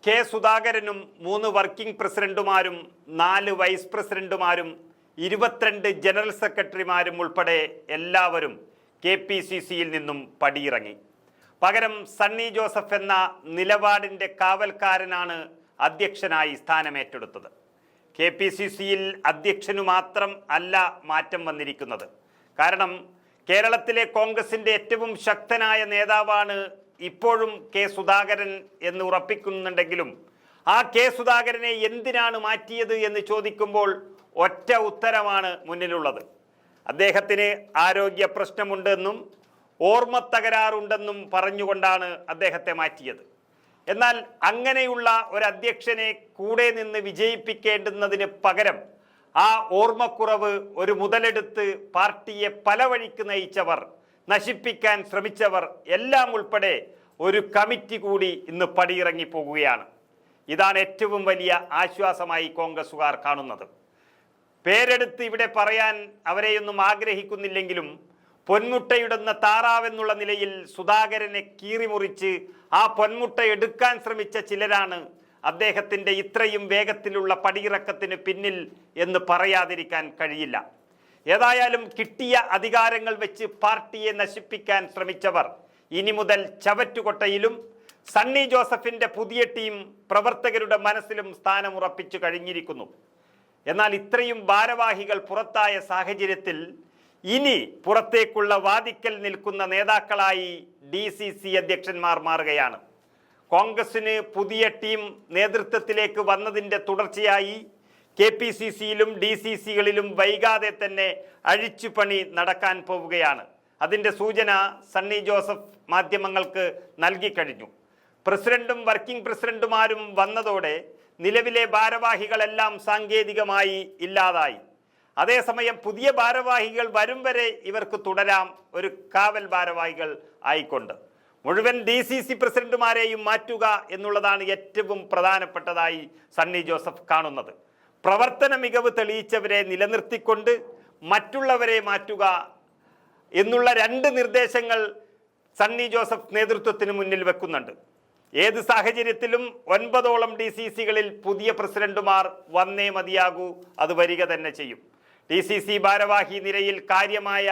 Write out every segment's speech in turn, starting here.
K സുധാകരനും 3 working പ്രസിഡന്റുമാരും 4 vice പ്രസിഡന്റുമാരും 22 general സെക്രട്ടറിമാരും ഉൾപ്പെടെ എല്ലാവരും KPCCയിൽ നിന്നും പടിയിറങ്ങി. പകരം സണ്ണി ജോസഫ് എന്ന നിലപാടിൻ്റെ കാവൽക്കാരനാണ് അധ്യക്ഷനായി സ്ഥാനമേറ്റെടുത്തത്. KPCCയിൽ അധ്യക്ഷനു മാത്രം അല്ല മാറ്റം വന്നിരിക്കുന്നത്. കാരണം കേരളത്തിലെ കോൺഗ്രസിൻ്റെ ഏറ്റവും ശക്തനായ നേതാവാണ് ഇപ്പോഴും കെ സുധാകരൻ എന്ന് ഉറപ്പിക്കുന്നുണ്ടെങ്കിലും ആ കെ സുധാകരനെ എന്തിനാണ് മാറ്റിയത് എന്ന് ചോദിക്കുമ്പോൾ ഒറ്റ ഉത്തരമാണ് മുന്നിലുള്ളത്. അദ്ദേഹത്തിന് ആരോഗ്യ പ്രശ്നമുണ്ടെന്നും ഓർമ്മ തകരാറുണ്ടെന്നും പറഞ്ഞുകൊണ്ടാണ് അദ്ദേഹത്തെ മാറ്റിയത്. എന്നാൽ അങ്ങനെയുള്ള ഒരു അധ്യക്ഷനെ കൂടെ നിന്ന് വിജയിപ്പിക്കേണ്ടുന്നതിന് പകരം ആ ഓർമ്മക്കുറവ് ഒരു മുതലെടുത്ത് പാർട്ടിയെ പല വഴിക്ക് നയിച്ചവർ, നശിപ്പിക്കാൻ ശ്രമിച്ചവർ എല്ലാം ഉൾപ്പെടെ ഒരു കമ്മിറ്റി കൂടി ഇന്ന് പടിയിറങ്ങി പോകുകയാണ്. ഇതാണ് ഏറ്റവും വലിയ ആശ്വാസമായി കോൺഗ്രസുകാർ കാണുന്നത്. പേരെടുത്ത് ഇവിടെ പറയാൻ അവരെയൊന്നും ആഗ്രഹിക്കുന്നില്ലെങ്കിലും പൊന്മുട്ടയിടുന്ന താറാവെന്നുള്ള നിലയിൽ സുധാകരനെ കീറിമുറിച്ച് ആ പൊന്മുട്ട എടുക്കാൻ ശ്രമിച്ച ചിലരാണ് അദ്ദേഹത്തിൻ്റെ ഇത്രയും വേഗത്തിലുള്ള പടിയിറക്കത്തിന് പിന്നിൽ എന്ന് പറയാതിരിക്കാൻ കഴിയില്ല. ഏതായാലും കിട്ടിയ അധികാരങ്ങൾ വെച്ച് പാർട്ടിയെ നശിപ്പിക്കാൻ ശ്രമിച്ചവർ ഇനി മുതൽ ചവറ്റുകൊട്ടയിലും സണ്ണി ജോസഫിൻ്റെ പുതിയ ടീം പ്രവർത്തകരുടെ മനസ്സിലും സ്ഥാനമുറപ്പിച്ചു കഴിഞ്ഞിരിക്കുന്നു. എന്നാൽ ഇത്രയും ഭാരവാഹികൾ പുറത്തായ സാഹചര്യത്തിൽ ഇനി പുറത്തേക്കുള്ള വാതിക്കൽ നിൽക്കുന്ന നേതാക്കളായി DCC അധ്യക്ഷന്മാർ മാറുകയാണ്. കോൺഗ്രസിന് പുതിയ ടീം നേതൃത്വത്തിലേക്ക് വന്നതിൻ്റെ തുടർച്ചയായി KPCCയിലും DCCകളിലും വൈകാതെ തന്നെ അഴിച്ചുപണി നടക്കാൻ പോവുകയാണ്. അതിൻ്റെ സൂചന സണ്ണി ജോസഫ് മാധ്യമങ്ങൾക്ക് നൽകിക്കഴിഞ്ഞു. പ്രസിഡന്റും വർക്കിംഗ് പ്രസിഡന്റുമാരും വന്നതോടെ നിലവിലെ ഭാരവാഹികളെല്ലാം സാങ്കേതികമായി ഇല്ലാതായി. അതേസമയം പുതിയ ഭാരവാഹികൾ വരും വരെ ഇവർക്ക് തുടരാം, ഒരു കാവൽ ഭാരവാഹികൾ ആയിക്കൊണ്ട്. മുഴുവൻ DCC പ്രസിഡന്റുമാരെയും മാറ്റുക എന്നുള്ളതാണ് ഏറ്റവും പ്രധാനപ്പെട്ടതായി സണ്ണി ജോസഫ് കാണുന്നത്. പ്രവർത്തന മികവ് തെളിയിച്ചവരെ നിലനിർത്തിക്കൊണ്ട് മറ്റുള്ളവരെ മാറ്റുക എന്നുള്ള 2 നിർദ്ദേശങ്ങൾ സണ്ണി ജോസഫ് നേതൃത്വത്തിന് മുന്നിൽ വെക്കുന്നുണ്ട്. ഏത് സാഹചര്യത്തിലും 9ഓളം DCCകളിൽ പുതിയ പ്രസിഡന്റുമാർ വന്നേ മതിയാകൂ, അത് വരിക തന്നെ ചെയ്യും. DCC ഭാരവാഹി നിരയിൽ കാര്യമായ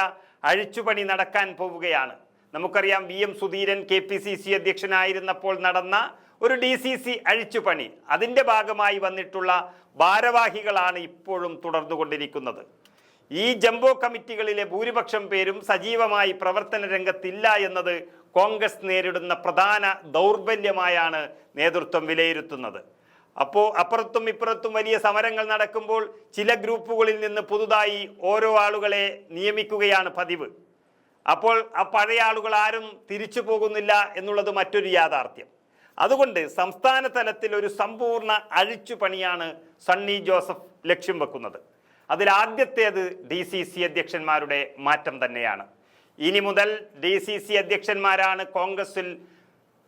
അഴിച്ചുപണി നടക്കാൻ പോവുകയാണ്. നമുക്കറിയാം, VM സുധീരൻ KPCC അധ്യക്ഷനായിരുന്നപ്പോൾ നടന്ന ഒരു DCC അഴിച്ചുപണി, അതിൻ്റെ ഭാഗമായി വന്നിട്ടുള്ള ഭാരവാഹികളാണ് ഇപ്പോഴും തുടർന്നുകൊണ്ടിരിക്കുന്നത്. ഈ ജംബോ കമ്മിറ്റികളിലെ ഭൂരിപക്ഷം പേരും സജീവമായി പ്രവർത്തന രംഗത്തില്ല എന്നത് കോൺഗ്രസ് നേരിടുന്ന പ്രധാന ദൗർബല്യമായാണ് നേതൃത്വം വിലയിരുത്തുന്നത്. അപ്പോൾ അപ്പുറത്തും ഇപ്പുറത്തും വലിയ സമരങ്ങൾ നടക്കുമ്പോൾ ചില ഗ്രൂപ്പുകളിൽ നിന്ന് പുതുതായി ഓരോ ആളുകളെ നിയമിക്കുകയാണ് പതിവ്. അപ്പോൾ ആ പഴയ ആളുകൾ ആരും തിരിച്ചു പോകുന്നില്ല എന്നുള്ളത് മറ്റൊരു യാഥാർത്ഥ്യം. അതുകൊണ്ട് സംസ്ഥാന തലത്തിൽ ഒരു സമ്പൂർണ്ണ അഴിച്ചുപണിയാണ് സണ്ണി ജോസഫ് ലക്ഷ്യം വെക്കുന്നത്. അതിലാദ്യത്തേത് DCC അധ്യക്ഷന്മാരുടെ മാറ്റം തന്നെയാണ്. ഇനി മുതൽ DCC അധ്യക്ഷന്മാരാണ് കോൺഗ്രസിൽ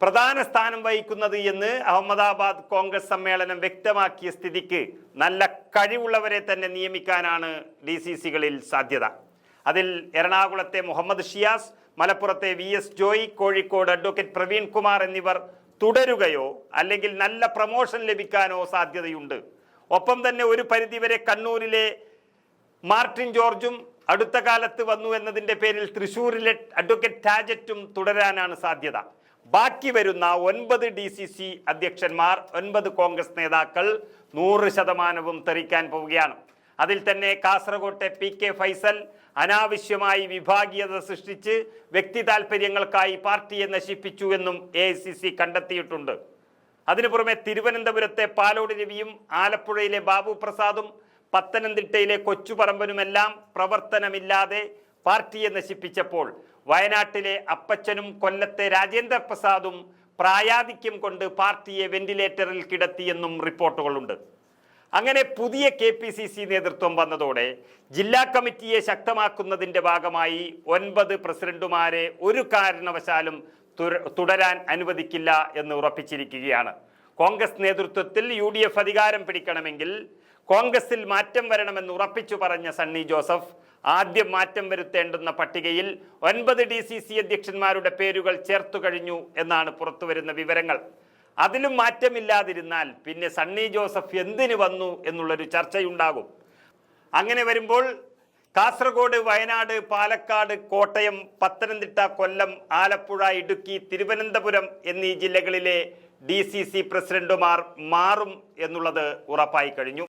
പ്രധാന സ്ഥാനം വഹിക്കുന്നത് എന്ന് അഹമ്മദാബാദ് കോൺഗ്രസ് സമ്മേളനം വ്യക്തമാക്കിയ സ്ഥിതിക്ക് നല്ല കഴിവുള്ളവരെ തന്നെ നിയമിക്കാനാണ് DCCകളിൽ സാധ്യത. അതിൽ എറണാകുളത്തെ മുഹമ്മദ് ഷിയാസ്, മലപ്പുറത്തെ VS ജോയ്, കോഴിക്കോട് അഡ്വക്കേറ്റ് പ്രവീൺ കുമാർ എന്നിവർ തുടരുകയോ അല്ലെങ്കിൽ നല്ല പ്രമോഷൻ ലഭിക്കാനോ സാധ്യതയുണ്ട്. ഒപ്പം തന്നെ ഒരു പരിധിവരെ കണ്ണൂരിലെ മാർട്ടിൻ ജോർജും അടുത്ത കാലത്ത് വന്നു എന്നതിൻ്റെ പേരിൽ തൃശ്ശൂരിലെ അഡ്വക്കേറ്റ് ടാജറ്റും തുടരാനാണ് സാധ്യത. ബാക്കി വരുന്ന 9 DCC അധ്യക്ഷന്മാർ, 9 കോൺഗ്രസ് നേതാക്കൾ 100% തെറിക്കാൻ പോവുകയാണ്. അതിൽ തന്നെ കാസർകോട്ടെ PK ഫൈസൽ അനാവശ്യമായി വിഭാഗീയത സൃഷ്ടിച്ച് വ്യക്തി താല്പര്യങ്ങൾക്കായി പാർട്ടിയെ നശിപ്പിച്ചു എന്നും AICC കണ്ടെത്തിയിട്ടുണ്ട്. അതിനു പുറമെ തിരുവനന്തപുരത്തെ പാലോട് രവിയും ആലപ്പുഴയിലെ ബാബു പ്രസാദും പത്തനംതിട്ടയിലെ കൊച്ചുപറമ്പനുമെല്ലാം പ്രവർത്തനമില്ലാതെ പാർട്ടിയെ നശിപ്പിച്ചപ്പോൾ വയനാട്ടിലെ അപ്പച്ചനും കൊല്ലത്തെ രാജേന്ദ്ര പ്രസാദും പ്രായാധിക്യം കൊണ്ട് പാർട്ടിയെ വെന്റിലേറ്ററിൽ കിടത്തിയെന്നും റിപ്പോർട്ടുകളുണ്ട്. അങ്ങനെ പുതിയ KPCC നേതൃത്വം വന്നതോടെ ജില്ലാ കമ്മിറ്റിയെ ശക്തമാക്കുന്നതിൻ്റെ ഭാഗമായി 9 പ്രസിഡന്റുമാരെ ഒരു കാരണവശാലും തുടരാൻ അനുവദിക്കില്ല എന്ന് ഉറപ്പിച്ചിരിക്കുകയാണ്. കോൺഗ്രസ് നേതൃത്വത്തിൽ UDF അധികാരം പിടിക്കണമെങ്കിൽ കോൺഗ്രസിൽ മാറ്റം വരണമെന്ന് ഉറപ്പിച്ചു പറഞ്ഞ സണ്ണി ജോസഫ് ആദ്യം മാറ്റം വരുത്തേണ്ടുന്ന പട്ടികയിൽ 9 DCC അധ്യക്ഷന്മാരുടെ പേരുകൾ ചേർത്തു കഴിഞ്ഞു എന്നാണ് പുറത്തുവരുന്ന വിവരങ്ങൾ. അതിലും മാറ്റമില്ലാതിരുന്നാൽ പിന്നെ സണ്ണി ജോസഫ് എന്തിനു വന്നു എന്നുള്ളൊരു ചർച്ചയുണ്ടാകും. അങ്ങനെ വരുമ്പോൾ കാസർഗോഡ്, വയനാട്, പാലക്കാട്, കോട്ടയം, പത്തനംതിട്ട, കൊല്ലം, ആലപ്പുഴ, ഇടുക്കി, തിരുവനന്തപുരം എന്നീ ജില്ലകളിലെ DCC പ്രസിഡന്റുമാർ മാറും എന്നുള്ളത് ഉറപ്പായി കഴിഞ്ഞു.